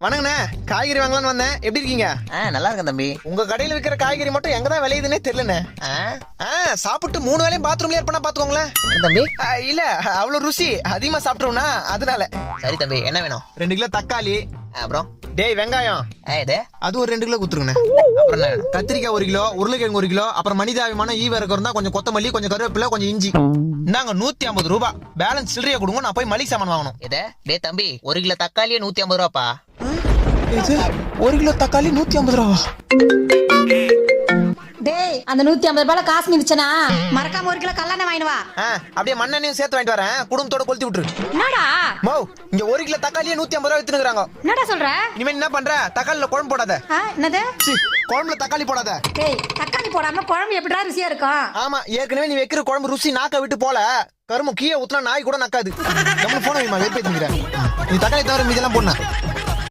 வணங்கண்ணே, காய்கறி வாங்கலாம்னு வந்தேன். எப்படி இருக்கீங்க? நல்லா இருக்கேன் தம்பி. உங்க கடையில விக்கிற காய்கறி மட்டும் எங்கதான் விளையுதுன்னே தெரியலண்ணே. சாப்பிட்டு 3 வேளையும் பாத்ரூம்ல இருப்பா பாத்துக்கோங்களேன். தம்பி இல்ல அவ்வளவு ருசி அதிகமா சாப்பிட்டோம்னா அதனால. சரி தம்பி, என்ன வேணும்? 2 கிலோ தக்காளி. அப்புறம் டேய் வெங்காயம் இது அது ஒரு 2 கிலோ குத்துருங்கண்ணே. அப்புறம் என்ன வேணும்? கத்திரிக்காய் 1 கிலோ, உருளைக்கிழங்கு 1 கிலோ, அப்புறம் மனிதாபிமான ஈவரக்கம் இருந்தா கொஞ்சம் கொத்தமல்லி, கொஞ்சம் கருவேப்பிலை, கொஞ்சம் இஞ்சி. இந்தாங்க 150 ரூபாய். பேலன்ஸ் சில்லறையா கொடுங்க, நான் போய் மளிகை சாமான் வாங்கணும். டே தம்பி, 1 கிலோ தக்காளியே 150 ரூபாப்பா. இது 1 கிலோ தக்காளி 150 ரூபா. டேய், அந்த 150 ரூபாய்ல காசு மிச்சனா மறக்காம 1 கிலோ கல்லெண்ணெய் வாங்கிட்டு வா. அப்படியே மண்ணெண்ணையும் சேர்த்து வாங்கிட்டு வரேன். குடும்பத்தோட கொளுத்தி விட்டுரு. என்னடா மோ, இங்க 1 கிலோ தக்காளியே 150 ரூபா வித்துனுக்குறாங்க. என்னடா சொல்ற? இனிமே என்ன பண்ற? தக்காளில குழம்பு போடாத. என்னது? குழம்புல தக்காளி போடாத. டேய், தக்காளி போடாம குழம்பு எப்படிடா ருசியா இருக்கும்? ஆமா, ஏற்கனவே நீ வைக்கிற குழம்பு ருசி நாக்க விட்டு போல. கருமம் கீழே ஊத்துனா நாய் கூட நக்காது. நம்ம போன வெறுப்பேத்துக்கிறேன். நீ தக்காளி தவிர மீதெல்லாம் போடணும்.